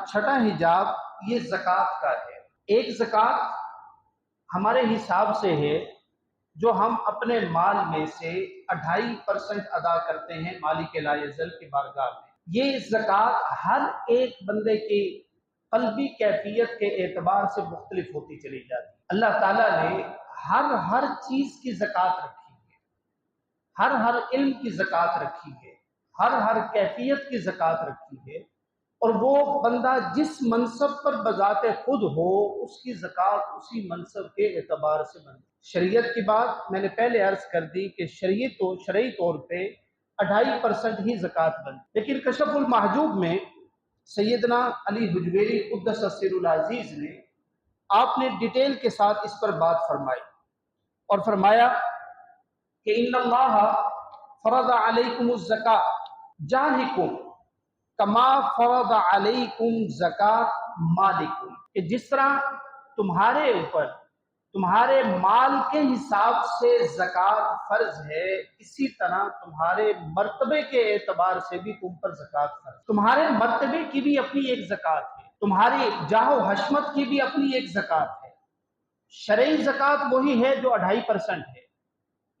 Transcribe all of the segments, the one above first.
چھٹا حجاب یہ زکوٰۃ کا ہے۔ ایک زکوٰۃ ہمارے حساب سے ہے جو ہم اپنے مال میں سے 2.5% ادا کرتے ہیں مالک لا یزل کی بارگاہ میں۔ یہ زکوٰۃ ہر ایک بندے کی قلبی کیفیت کے اعتبار سے مختلف ہوتی چلی جاتی ہے۔ اللہ تعالیٰ نے ہر چیز کی زکوٰۃ رکھی ہے، ہر علم کی زکوٰۃ رکھی ہے، ہر کیفیت کی زکوٰۃ رکھی ہے، اور وہ بندہ جس منصب پر بذات خود ہو اس کی زکوٰۃ اسی منصب کے اعتبار سے بنتی ہے۔ شریعت کی بات میں نے پہلے عرض کر دی کہ شرعی طور پہ 2.5% ہی زکوٰۃ بنتی، لیکن کشف المحجوب میں سیدنا علی حجویری قدس سر العزیز نے آپ نے ڈیٹیل کے ساتھ اس پر بات فرمائی اور فرمایا کہ ان اللہ فرض علیکم الزکاۃ جاہکم کما فرض علیکم زکاۃ مالکم، کہ جس طرح تمہارے اوپر تمہارے مال کے حساب سے زکوٰۃ فرض ہے، اسی طرح تمہارے مرتبے کے اعتبار سے بھی تم پر زکوٰۃ فرض۔ تمہارے مرتبے کی بھی اپنی ایک زکوٰۃ ہے، تمہاری جاہ و حشمت کی بھی اپنی ایک زکوٰۃ ہے۔ شرعی زکوٰۃ وہی ہے جو 2.5% ہے،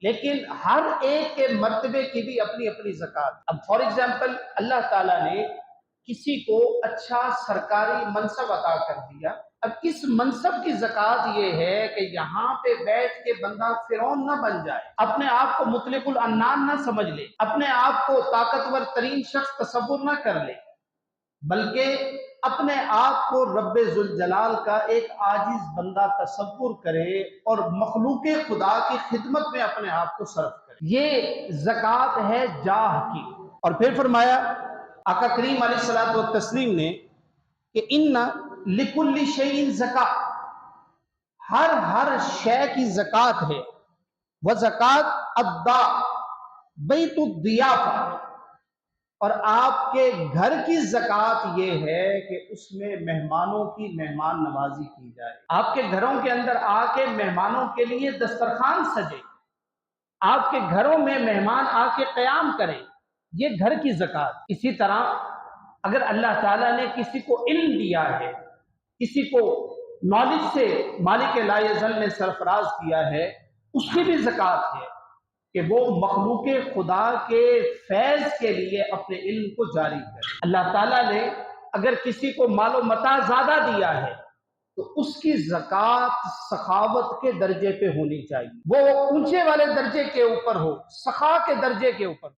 لیکن ہر ایک کے مرتبے کی بھی اپنی اپنی زکوٰۃ۔ اب فار ایگزامپل اللہ تعالیٰ نے کسی کو اچھا سرکاری منصب عطا کر دیا، اب اس منصب کی زکوٰۃ یہ ہے کہ یہاں پہ بیٹھ کے بندہ فرعون نہ بن جائے، اپنے آپ کو مطلق العنان نہ سمجھ لے، اپنے آپ کو طاقتور ترین شخص تصور نہ کر لے، بلکہ اپنے آپ کو رب ذوالجلال کا ایک عاجز بندہ تصور کرے اور مخلوق خدا کی خدمت میں اپنے آپ کو صرف کرے۔ یہ زکوٰۃ ہے جاہ کی۔ اور پھر فرمایا آقا کریم علیہ الصلوۃ والتسلیم نے کہ ان لکل شیء زکاۃ، ہر شے کی زکوٰۃ ہے، وزکاۃ الداء بیت الضیافہ، اور آپ کے گھر کی زکوٰۃ یہ ہے کہ اس میں مہمانوں کی مہمان نوازی کی جائے، آپ کے گھروں کے اندر آ کے مہمانوں کے لیے دسترخوان سجے، آپ کے گھروں میں مہمان آ کے قیام کریں، یہ گھر کی زکوٰۃ۔ اسی طرح اگر اللہ تعالیٰ نے کسی کو علم دیا ہے، کسی کو نالج سے مالک لا یزل نے سرفراز کیا ہے، اس کی بھی زکوٰۃ ہے کہ وہ مخلوق خدا کے فیض کے لیے اپنے علم کو جاری کرے۔ اللہ تعالیٰ نے اگر کسی کو مال و متاع زیادہ دیا ہے تو اس کی زکوٰۃ سخاوت کے درجے پہ ہونی چاہیے، وہ اونچے والے درجے کے اوپر ہو، سخا کے درجے کے اوپر۔